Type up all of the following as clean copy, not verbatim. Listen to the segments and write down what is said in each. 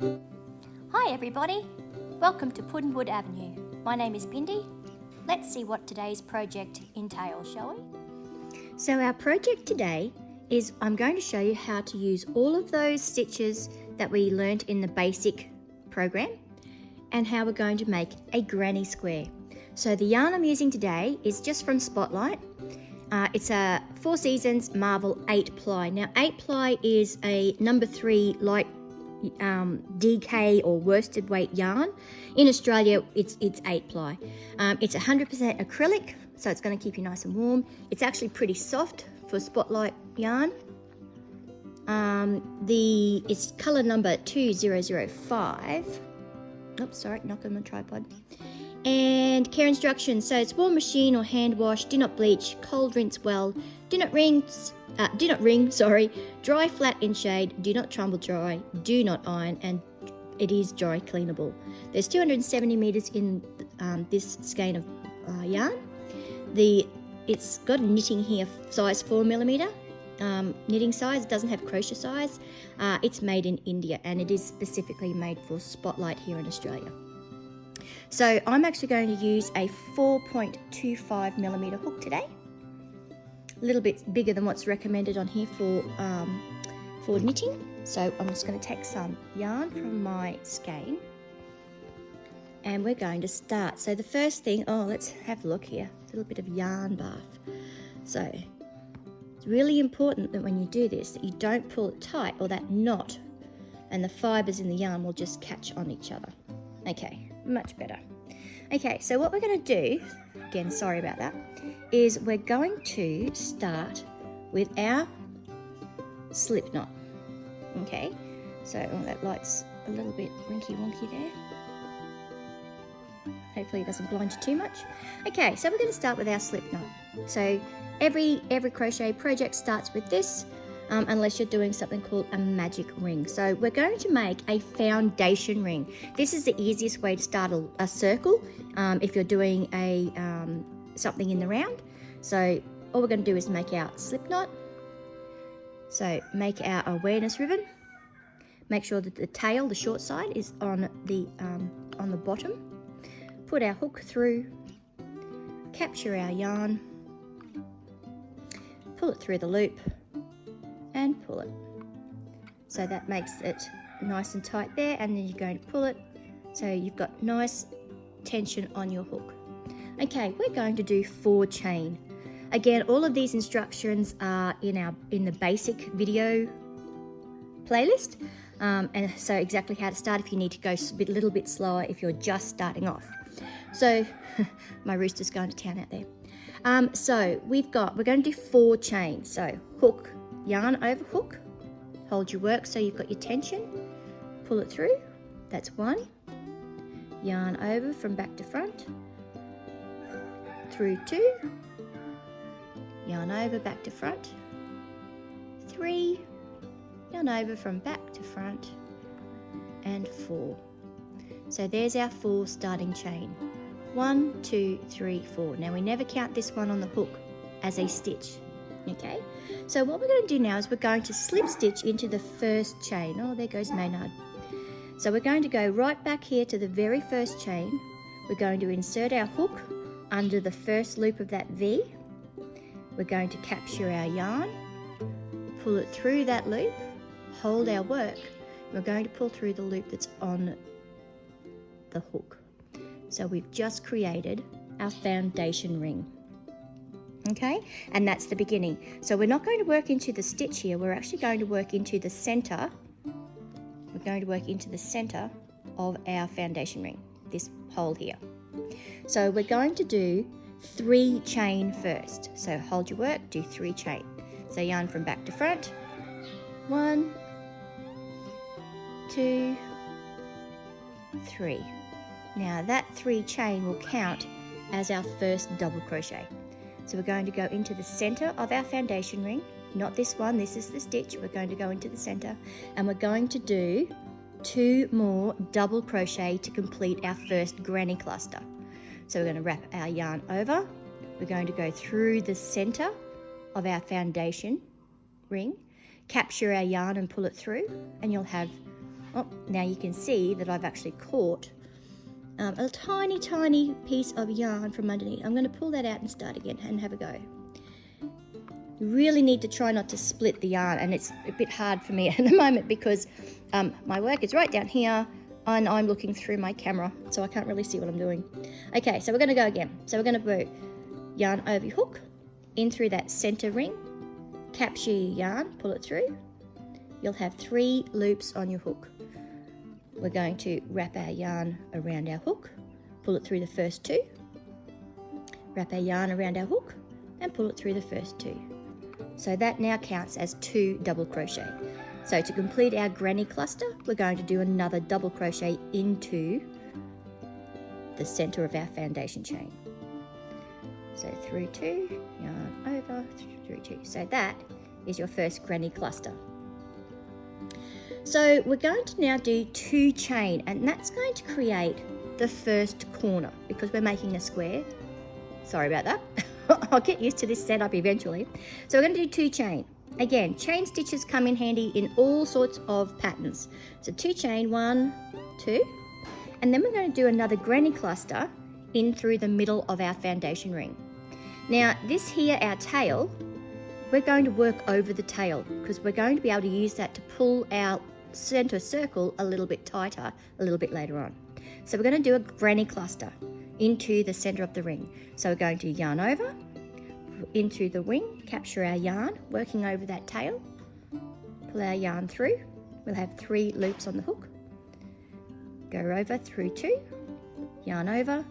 Hi everybody, welcome to Puddinwood Avenue. My name is Bindi. Let's see what today's project entails, shall we? So our project today is I'm going to show you how to use all of those stitches that we learnt in the basic program and how we're going to make a granny square. So the yarn I'm using today is just from Spotlight. It's a Four Seasons Marvel 8 ply. Now 8 ply is a number 3 light DK or worsted weight yarn. In Australia it's 8 ply. It's 100% acrylic, so it's going to keep you nice and warm. It's actually pretty soft for Spotlight yarn. It's colour number 2005. Oops, sorry, knock on my tripod. And care instructions. So it's warm machine or hand wash. Do not bleach. Cold rinse well. Do not wring. Dry flat in shade. Do not tumble dry. Do not iron, and it is dry cleanable. There's 270 meters in this skein of yarn. It's got a knitting here, size 4mm. Knitting size. It doesn't have crochet size. It's made in India, and it is specifically made for Spotlight here in Australia. So I'm actually going to use a 4.25mm hook today. A little bit bigger than what's recommended on here for knitting. So I'm just going to take some yarn from my skein and we're going to start. So the first thing, let's have a look here. A little bit of yarn bath. So it's really important that when you do this that you don't pull it tight, or that knot and the fibres in the yarn will just catch on each other. Okay, much better. Okay, so what we're going to do, again, sorry about that, is we're going to start with our slip knot. Okay, so that light's a little bit winky-wonky there. Hopefully it doesn't blind you too much. Okay, so we're going to start with our slip knot. So every crochet project starts with this, unless you're doing something called a magic ring. So we're going to make a foundation ring. This is the easiest way to start a circle if you're doing something in the round. So all we're going to do is make our slip knot. So make our awareness ribbon. Make sure that the tail, the short side, is on the bottom. Put our hook through. Capture our yarn. Pull it through the loop. And pull it. So that makes it nice and tight there, and then you're going to pull it so you've got nice tension on your hook. Okay, we're going to do 4 chain. Again, all of these instructions are in the basic video playlist, and so exactly how to start if you need to go a little bit slower if you're just starting off. So my rooster's going to town out there. So we're going to do 4 chains. So hook, yarn over hook, hold your work so you've got your tension, pull it through, that's 1, yarn over from back to front, through 2, yarn over back to front, 3, yarn over from back to front, and 4. So there's our 4 starting chain. 1, 2, 3, 4. Now we never count this one on the hook as a stitch. Okay, so what we're going to do now is we're going to slip stitch into the first chain. Oh, there goes Maynard. So we're going to go right back here to the very first chain. We're going to insert our hook under the first loop of that V. We're going to capture our yarn, pull it through that loop, hold our work. We're going to pull through the loop that's on the hook. So we've just created our foundation ring. Okay, and that's the beginning. So we're not going to work into the stitch here, we're actually going to work into the center. We're going to work into the center of our foundation ring, this hole here. So we're going to do 3 chain first. So hold your work, do 3 chain. So yarn from back to front. 1, 2, 3. Now that 3 chain will count as our first double crochet. So we're going to go into the center of our foundation ring, not this one, this is the stitch. We're going to go into the center and we're going to do 2 more double crochet to complete our first granny cluster. So we're going to wrap our yarn over, we're going to go through the center of our foundation ring, capture our yarn and pull it through, and you'll have Oh, now you can see that I've actually caught a tiny piece of yarn from underneath. I'm going to pull that out and start again and have a go. You really need to try not to split the yarn, and it's a bit hard for me at the moment because my work is right down here and I'm looking through my camera, so I can't really see what I'm doing. Okay, so we're going to go again. So we're going to put yarn over your hook, in through that center ring, capture your yarn, pull it through. You'll have 3 loops on your hook. We're going to wrap our yarn around our hook, pull it through the first 2, wrap our yarn around our hook and pull it through the first 2. So that now counts as 2 double crochet. So to complete our granny cluster, we're going to do another double crochet into the center of our foundation chain. So through 2, yarn over, through 2. So that is your first granny cluster. So we're going to now do 2 chain, and that's going to create the first corner because we're making a square. Sorry about that. I'll get used to this setup eventually. So we're going to do 2 chain. Again, chain stitches come in handy in all sorts of patterns. So 2 chain, 1, 2, and then we're going to do another granny cluster in through the middle of our foundation ring. Now this here, our tail, we're going to work over the tail because we're going to be able to use that to pull our center circle a little bit tighter a little bit later on. So we're going to do a granny cluster into the center of the ring. So we're going to yarn over, into the wing, capture our yarn, working over that tail, pull our yarn through. We'll have 3 loops on the hook, go over through 2, yarn over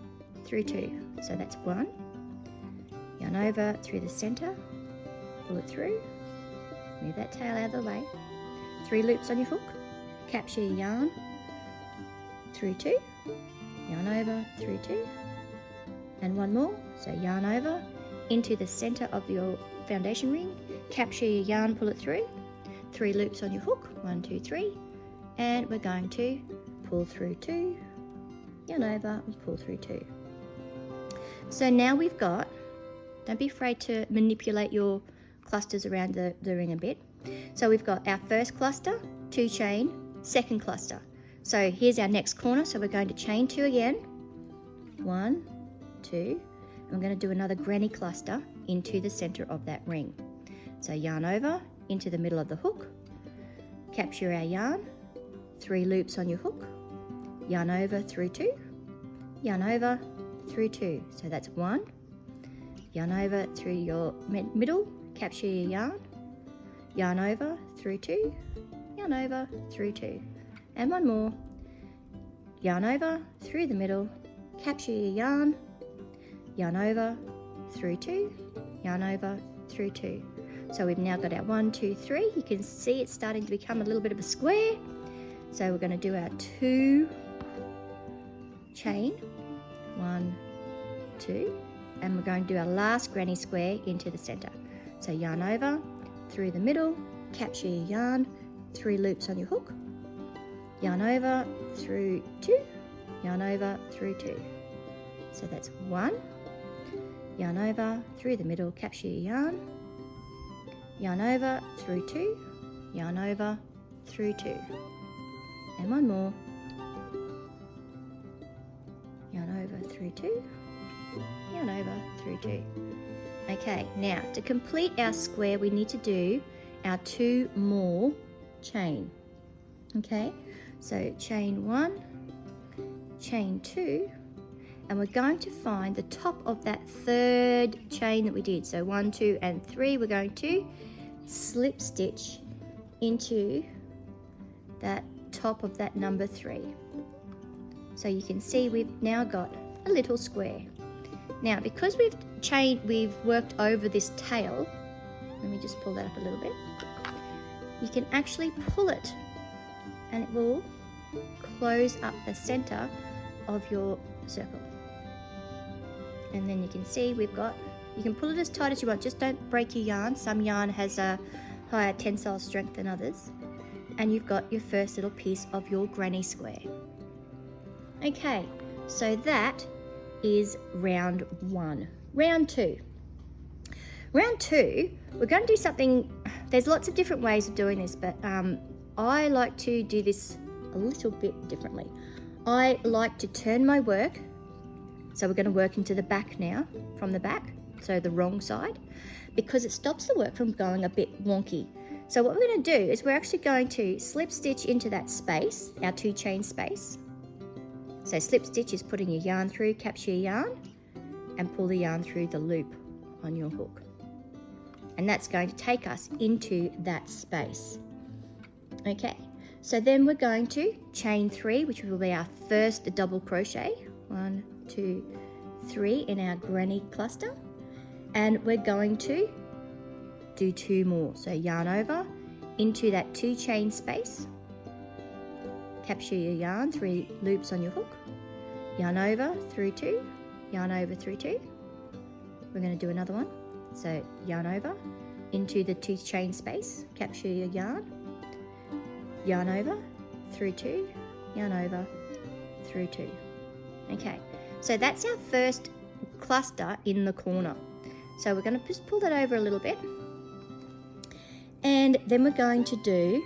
through 2. So that's 1, yarn over through the center, pull it through, move that tail out of the way, 3 loops on your hook, capture your yarn through 2, yarn over through 2, and 1 more. So yarn over into the center of your foundation ring, capture your yarn, pull it through, 3 loops on your hook, 1, 2, 3, and we're going to pull through 2, yarn over and pull through 2. So now we've got, don't be afraid to manipulate your clusters around the ring a bit. So we've got our first cluster, 2 chain, second cluster. So here's our next corner, so we're going to chain 2 again, 1, 2, and we're going to do another granny cluster into the center of that ring. So yarn over into the middle of the hook, capture our yarn, 3 loops on your hook, yarn over through 2, yarn over through 2. So that's 1, yarn over through your middle, capture your yarn over through 2, yarn over through 2, and 1 more, yarn over through the middle, capture your yarn over through 2, yarn over through 2. So we've now got our 1, 2, 3. You can see it's starting to become a little bit of a square. So we're going to do our 2 chain, 1, 2, and we're going to do our last granny square into the center. So yarn over through the middle, capture your yarn, 3 loops on your hook, yarn over through 2, yarn over through 2. So that's 1, yarn over through the middle, capture your yarn over through 2, yarn over through 2, and 1 more, yarn over through 2, yarn over through 2. Okay, now to complete our square we need to do our 2 more chain. Okay, so chain 1, chain 2, and we're going to find the top of that 3rd chain that we did. So 1, 2, and 3, we're going to slip stitch into that top of that number 3. So you can see we've now got a little square. Now because we've worked over this tail, let me just pull that up a little bit, you can actually pull it and it will close up the center of your circle. And then you can see you can pull it as tight as you want, just don't break your yarn. Some yarn has a higher tensile strength than others. And you've got your first little piece of your granny square. Okay, so that is round 1. Round 2. Round 2, we're going to do something, there's lots of different ways of doing this, but I like to do this a little bit differently. I like to turn my work, so we're going to work into the back now, from the back, so the wrong side, because it stops the work from going a bit wonky. So what we're going to do is we're actually going to slip stitch into that space, our 2 chain space. So slip stitch is putting your yarn through, capture your yarn, and pull the yarn through the loop on your hook. And that's going to take us into that space. Okay, so then we're going to chain 3, which will be our first double crochet. 1, 2, 3 in our granny cluster. And we're going to do 2 more. So yarn over into that 2 chain space, capture your yarn, 3 loops on your hook, yarn over through 2, yarn over through 2. We're going to do another one. So yarn over into the 2 chain space, capture your yarn over through 2, yarn over through 2. Okay, so that's our first cluster in the corner. So we're going to just pull that over a little bit, and then we're going to do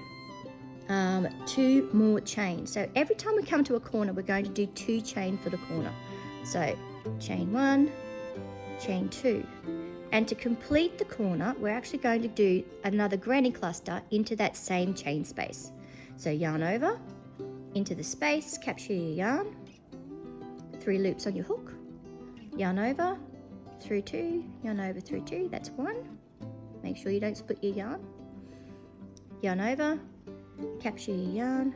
2 more chains. So every time we come to a corner, we're going to do 2 chain for the corner. So chain 1, chain 2. And to complete the corner, we're actually going to do another granny cluster into that same chain space. So yarn over into the space, capture your yarn, 3 loops on your hook, yarn over through 2, yarn over through 2, that's 1. Make sure you don't split your yarn over, capture your yarn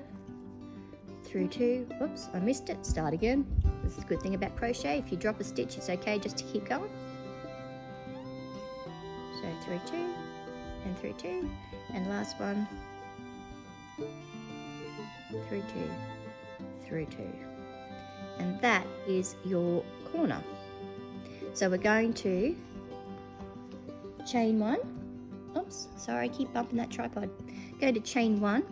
through 2. Oops, I missed it. Start again. This is a good thing about crochet. If you drop a stitch, it's okay just to keep going. So through 2 and through 2, and last one through 2, through 2, and that is your corner. So we're going to chain 1. Oops, sorry, I keep bumping that tripod. Go to chain 1,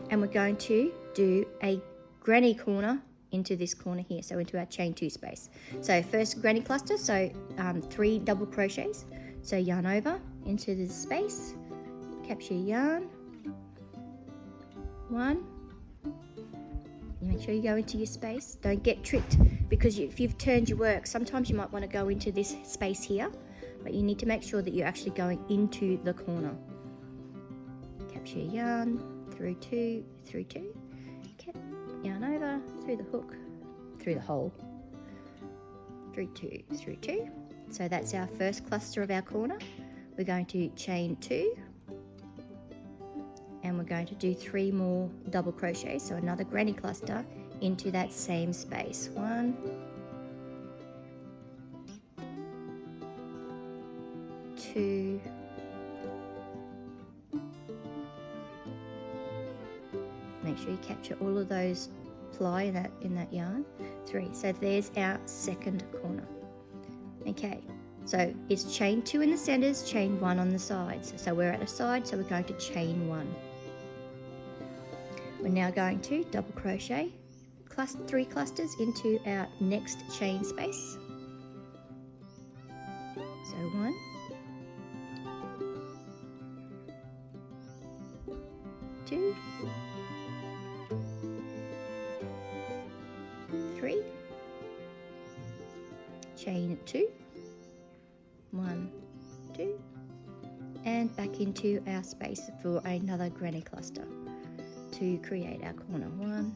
and we're going to do a granny corner into this corner here, so into our chain 2 space. So first granny cluster, so 3 double crochets. So yarn over into the space, capture yarn, 1. You make sure you go into your space. Don't get tricked, because if you've turned your work, sometimes you might want to go into this space here, but you need to make sure that you're actually going into the corner. Capture yarn through 2, through 2, yarn over through the hook, through the hole, through 2, through 2. So that's our first cluster of our corner. We're going to chain 2, and we're going to do 3 more double crochets, so another granny cluster into that same space. 1, 2, 3. Make sure you capture all of those ply in that yarn. 3. So there's our second corner. Okay, so it's chain 2 in the centers, chain 1 on the sides. So we're at a side, so we're going to chain 1. We're now going to double crochet 3 clusters into our next chain space. So 1, 2, 3, chain 2, 1, 2, and back into our space for another granny cluster to create our corner. 1,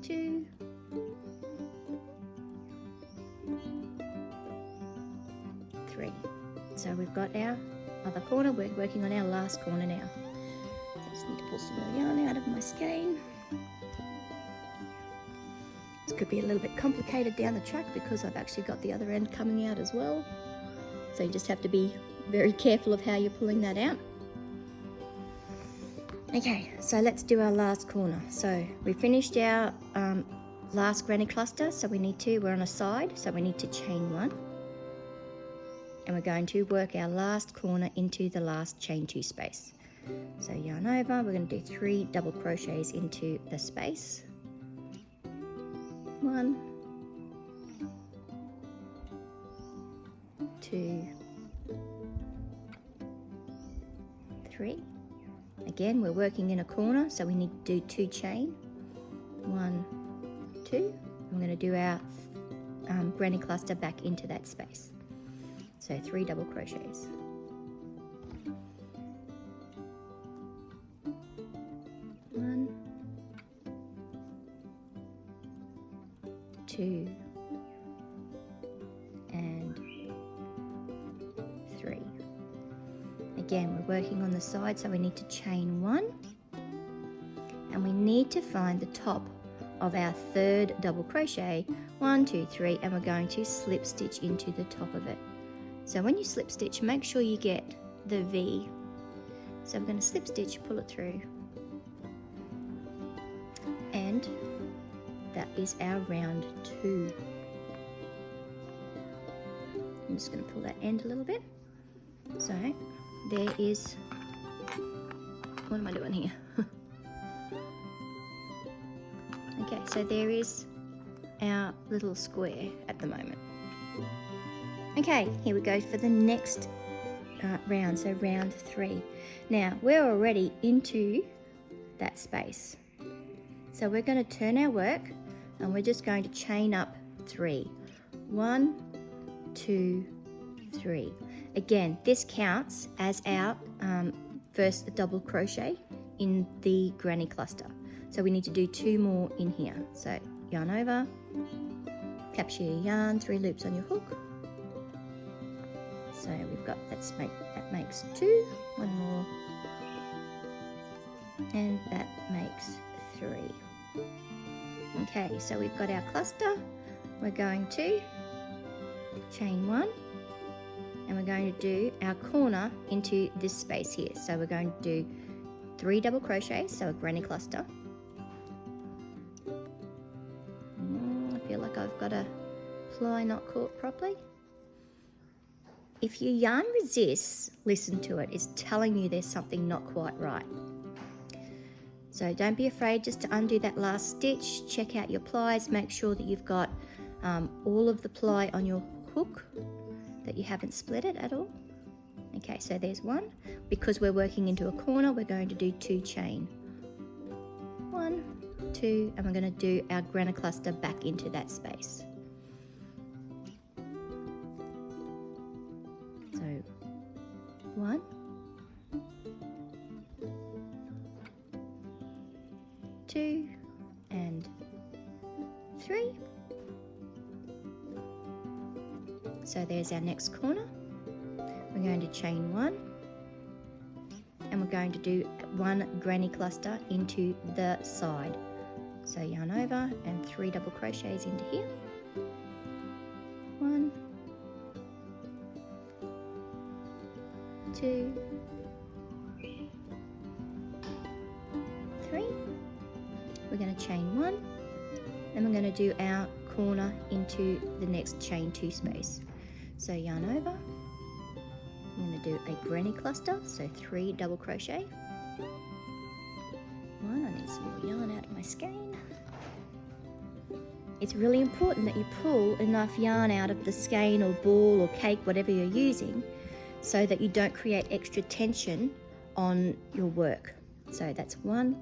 2, 3. So we've got our other corner. We're working on our last corner now. So I just need to pull some more yarn out of my skein. This could be a little bit complicated down the track because I've actually got the other end coming out as well. So you just have to be very careful of how you're pulling that out. Okay, so let's do our last corner. So we finished our last granny cluster, so we're on a side, so we need to chain 1. And we're going to work our last corner into the last chain 2 space. So yarn over, we're going to do 3 double crochets into the space. 1, 2, 3. Again, we're working in a corner, so we need to do 2 chain. 1, 2. I'm going to do our granny cluster back into that space. So 3 double crochets. 1, 2, and 3. Again, we're working on the side, so we need to chain 1, and we need to find the top of our 3rd double crochet. 1, 2, 3, and we're going to slip stitch into the top of it. So when you slip stitch, make sure you get the V. So we're going to slip stitch, pull it through, and that is our round 2. I'm just going to pull that end a little bit. So there is, what am I doing here? Okay, so there is our little square at the moment. Okay, here we go for the next round, so round 3. Now, we're already into that space. So we're going to turn our work and we're just going to chain up 3. 1, 2, 3. Again, this counts as our first double crochet in the granny cluster. So we need to do 2 more in here. So yarn over, capture your yarn, 3 loops on your hook. So we've got that makes 2, 1 more, and that makes 3. Okay, so we've got our cluster. We're going to chain 1, and we're going to do our corner into this space here. So we're going to do 3 double crochets, so a granny cluster. I feel like I've got a ply not caught properly. If your yarn resists, listen to it. It's telling you there's something not quite right. So don't be afraid just to undo that last stitch. Check out your plies. Make sure that you've got all of the ply on your hook, that you haven't split it at all. Okay, so there's 1. Because we're working into a corner, we're going to do 2 chain. 1, 2, and we're going to do our granny cluster back into that space. So 1, 2, and 3. So there's our next corner. We're going to chain 1, and we're going to do 1 granny cluster into the side. So yarn over and 3 double crochets into here. 1, 2, 3. We're going to chain 1, and we're going to do our corner into the next chain 2 space. So yarn over, I'm going to do a granny cluster, so 3 double crochet. 1, I need some more yarn out of my skein. It's really important that you pull enough yarn out of the skein or ball or cake, whatever you're using, so that you don't create extra tension on your work. So that's 1.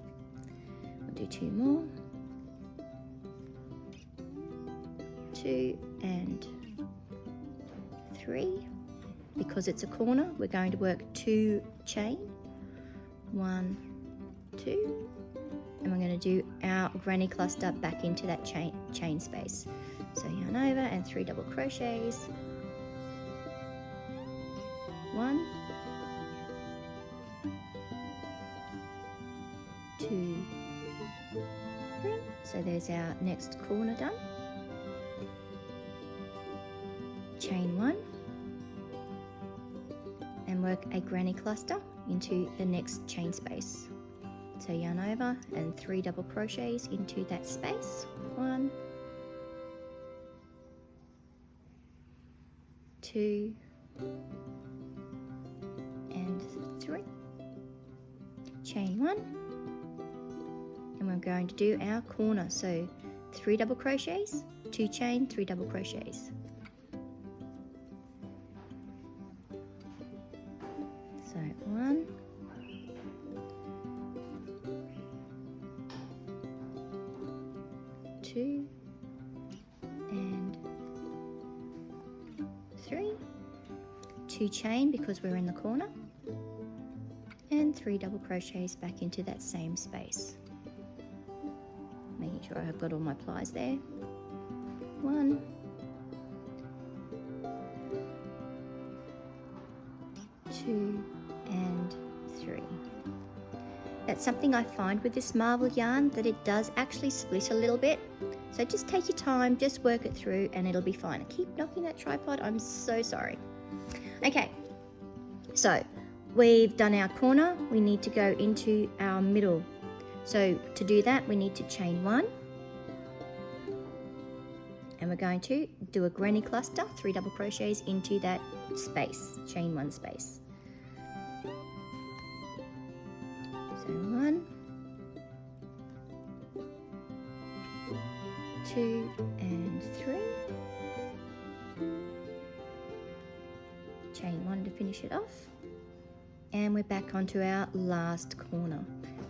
We'll do 2 more. 2 and 3. Because it's a corner, we're going to work 2 chain. 1, 2, and we're going to do our granny cluster back into that chain space. So yarn over and 3 double crochets. 1, 2, 3. So there's our next corner done. Chain 1 and work a granny cluster into the next chain space. So yarn over and 3 double crochets into that space. 1, 2, and 3. Chain 1, and we're going to do our corner. So 3 double crochets, 2 chain, 3 double crochets. So 1, 2, and 3, 2 chain because we're in the corner, and 3 double crochets back into that same space, making sure I've got all my plies there. 1, 2, and 3. That's something I find with this marble yarn, that it does actually split a little bit. So just take your time, just work it through and it'll be fine. I keep knocking that tripod, I'm so sorry. Okay, so we've done our corner, we need to go into our middle. So to do that, we need to chain 1. And we're going to do a granny cluster, 3 double crochets into that space, chain 1 space. So 1, 2, and 3. Chain 1 to finish it off. And we're back onto our last corner.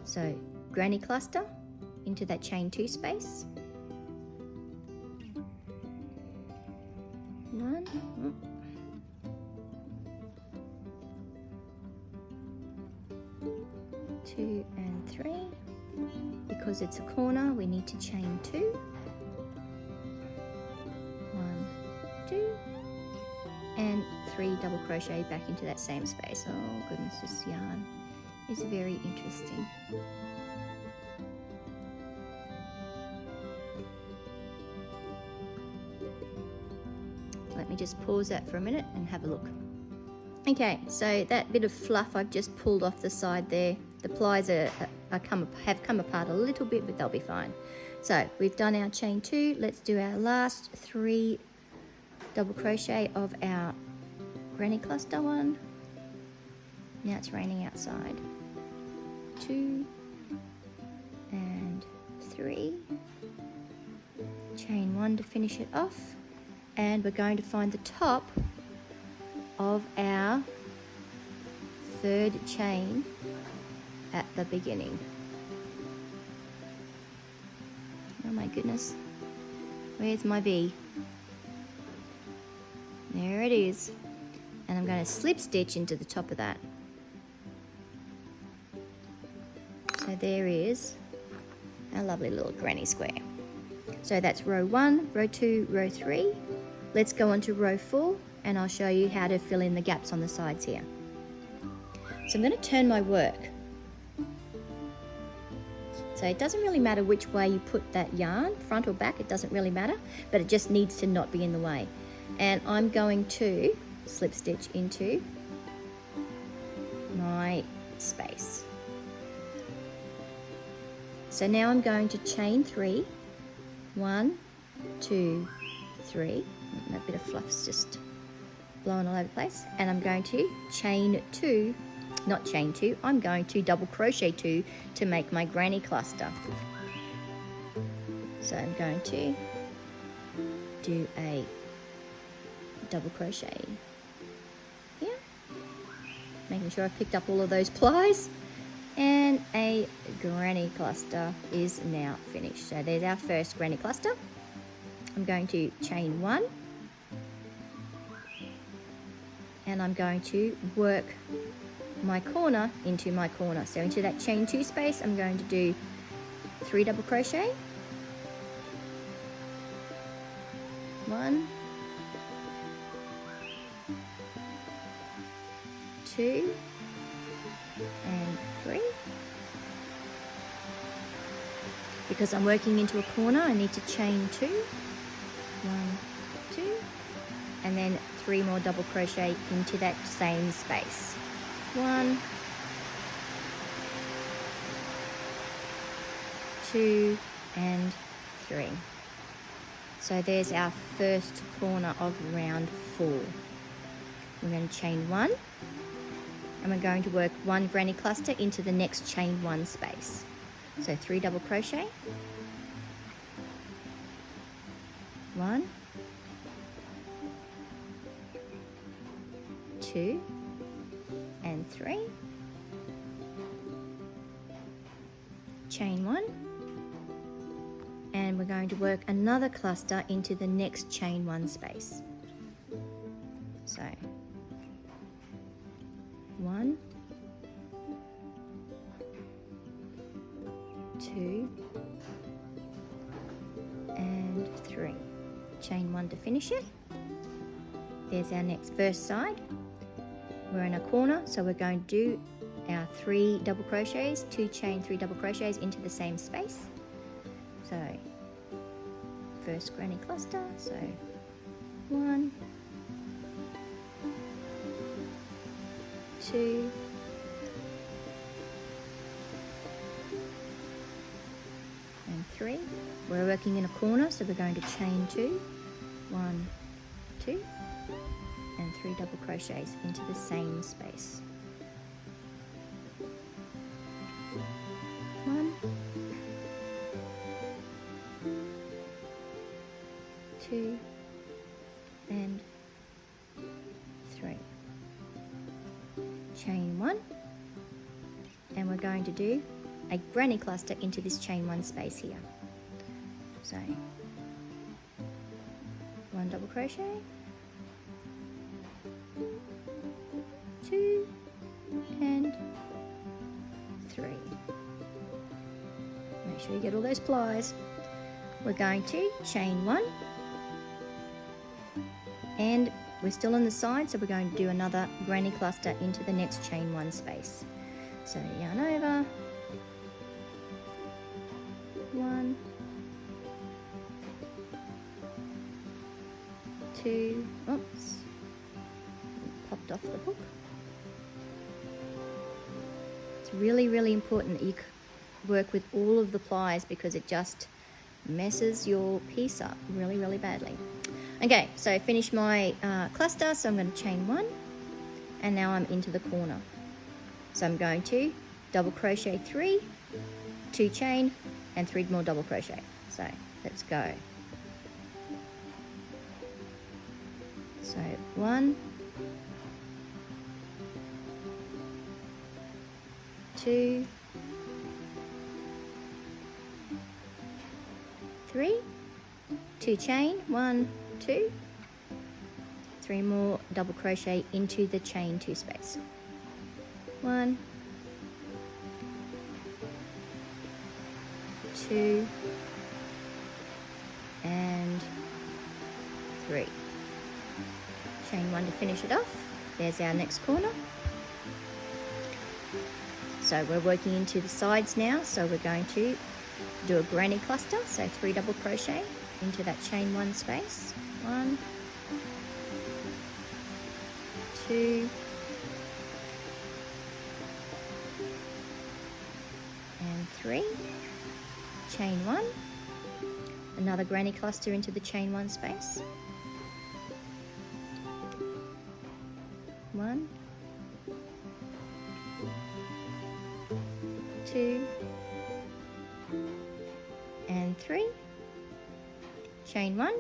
So granny cluster into that chain 2 space. 1, 2, and 3. Because it's a corner, we need to chain 2. 1, 2, and 3 double crochet back into that same space. Oh goodness, this yarn is very interesting. Let me just pause that for a minute and have a look. Okay, so that bit of fluff I've just pulled off the side there. The plies have come apart a little bit, but they'll be fine. So we've done our chain 2. Let's do our last 3 double crochet of our granny cluster one. Now it's raining outside. 2 and 3. Chain 1 to finish it off. And we're going to find the top of our 3rd chain at the beginning. Oh my goodness, where's my V? There it is. And I'm going to slip stitch into the top of that. So there is our lovely little granny square. So that's row 1, row 2, row 3. Let's go on to row 4 and I'll show you how to fill in the gaps on the sides here. So I'm going to turn my work. So it doesn't really matter which way you put that yarn, front or back, it doesn't really matter, but it just needs to not be in the way. And I'm going to slip stitch into my space. So now I'm going to chain 3, 1, 2, 3. That bit of fluff's just blowing all over the place. And I'm going to chain 2, not chain 2, I'm going to double crochet 2 to make my granny cluster. So I'm going to do a double crochet here, making sure I've picked up all of those plies, and a granny cluster is now finished. So there's our first granny cluster. I'm going to chain 1 and I'm going to work my corner into my corner. So into that chain 2 space I'm going to do 3 double crochet, 1, 2, and 3. Because I'm working into a corner, I need to chain 2, 1, 2, and then 3 more double crochet into that same space. 1, 2, and 3. So there's our first corner of round 4. We're going to chain 1, and we're going to work 1 granny cluster into the next chain 1 space. So 3 double crochet, 1, 2, and and 3, chain 1, and we're going to work another cluster into the next chain 1 space. So 1, 2 and 3, chain 1 to finish it. There's our next first side. We're in a corner, so we're going to do our 3 double crochets, 2 chain 3 double crochets into the same space. So first granny cluster, so 1, 2, and 3. We're working in a corner, so we're going to chain 2, 1, 2, and 3 double crochets into the same space. 1, 2, and 3. Chain 1, and we're going to do a granny cluster into this chain 1 space here. So 1 double crochet, 2 and 3. Make sure you get all those plies. We're going to chain 1, and we're still on the side, so we're going to do another granny cluster into the next chain 1 space. So yarn over, 1, 2, oops, popped off the hook. It's really, really important that you work with all of the plies because it just messes your piece up really, really badly. Okay, so I finished my cluster, so I'm going to chain 1, and now I'm into the corner. So I'm going to double crochet 3, 2 chain, and 3 more double crochet. So let's go. So 1, 2, 3, 2 chain, 1, 2, 3 more double crochet into the chain 2 space. 1, 2, and 3. Chain 1 to finish it off. There's our next corner. So we're working into the sides now, so we're going to do a granny cluster, so 3 double crochet into that chain 1 space. 1, 2, and 3. Chain 1. Another granny cluster into the chain 1 space. 1, 2, and 3. Chain 1.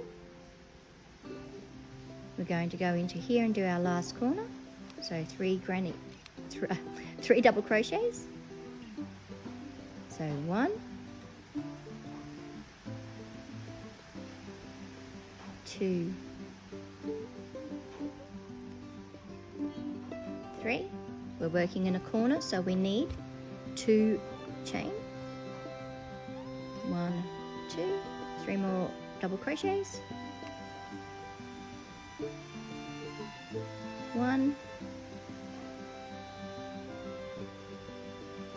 We're going to go into here and do our last corner. So 3 double crochets. So 1, 2, 3. We're working in a corner, so we need 2 chain. 1, 2, 3 more double crochets. 1,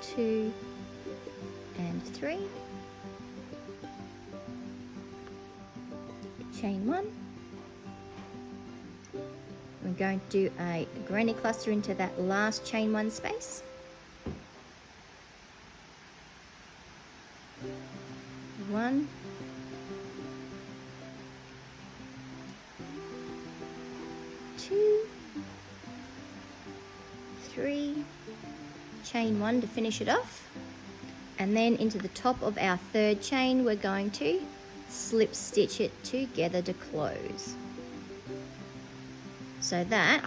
2, and 3. Chain 1. We're going to do a granny cluster into that last chain 1 space. 1, 2, 3, chain 1 to finish it off, and then into the top of our 3rd chain we're going to slip stitch it together to close. So that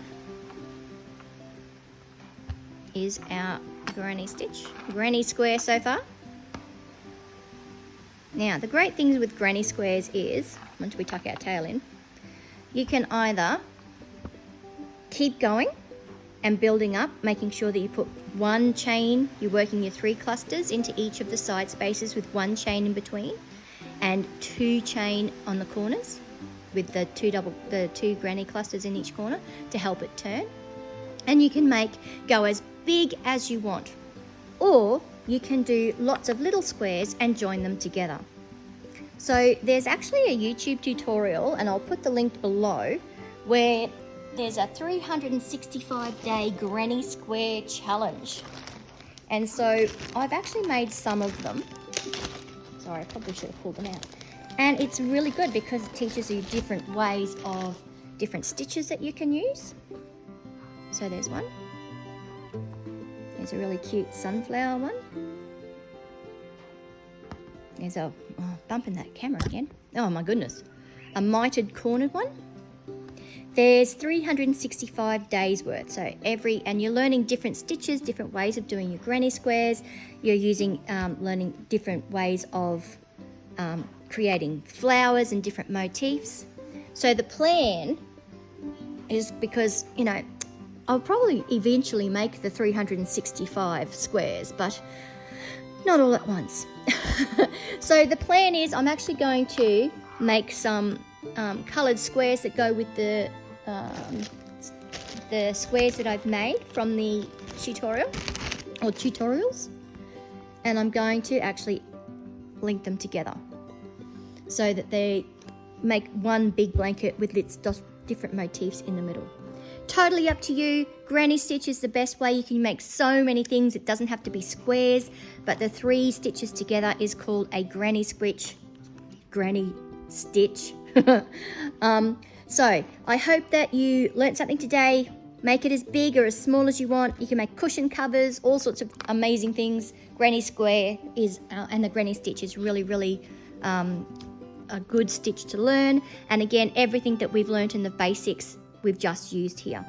is our granny stitch, granny square so far. Now, the great things with granny squares is, once we tuck our tail in, you can either keep going and building up, making sure that you put one chain, you're working your 3 clusters into each of the side spaces with 1 chain in between, and 2 chain on the corners with the two granny clusters in each corner to help it turn. And you can go as big as you want, or you can do lots of little squares and join them together. So there's actually a YouTube tutorial, and I'll put the link below, where there's a 365-day granny square challenge. And so I've actually made some of them. Sorry, I probably should have pulled them out. And it's really good because it teaches you different ways of different stitches that you can use. So there's one. There's a really cute sunflower one. There's a, bumping that camera again. Oh my goodness. A mitered cornered one. There's 365 days worth. So and you're learning different stitches, different ways of doing your granny squares. You're learning different ways of creating flowers and different motifs. So the plan is, because, I'll probably eventually make the 365 squares, but not all at once. So the plan is I'm actually going to make some coloured squares that go with the squares that I've made from the tutorial or tutorials, and I'm going to actually link them together so that they make one big blanket with its different motifs in the middle. Totally up to you. Granny stitch is the best way. You can make so many things. It doesn't have to be squares, but the 3 stitches together is called a granny stitch. So I hope that you learnt something today. Make it as big or as small as you want. You can make cushion covers, all sorts of amazing things. Granny square is, and the granny stitch is really, really a good stitch to learn. And again, everything that we've learnt in the basics, we've just used here.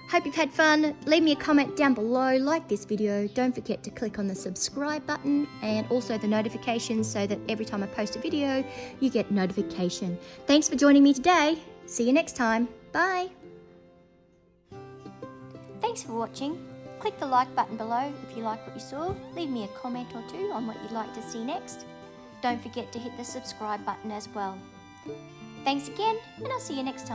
Hope you've had fun. Leave me a comment down below, like this video. Don't forget to click on the subscribe button and also the notifications so that every time I post a video, you get notification. Thanks for joining me today. See you next time. Bye. Thanks for watching. Click the like button below if you like what you saw. Leave me a comment or 2 on what you'd like to see next. Don't forget to hit the subscribe button as well. Thanks again, and I'll see you next time.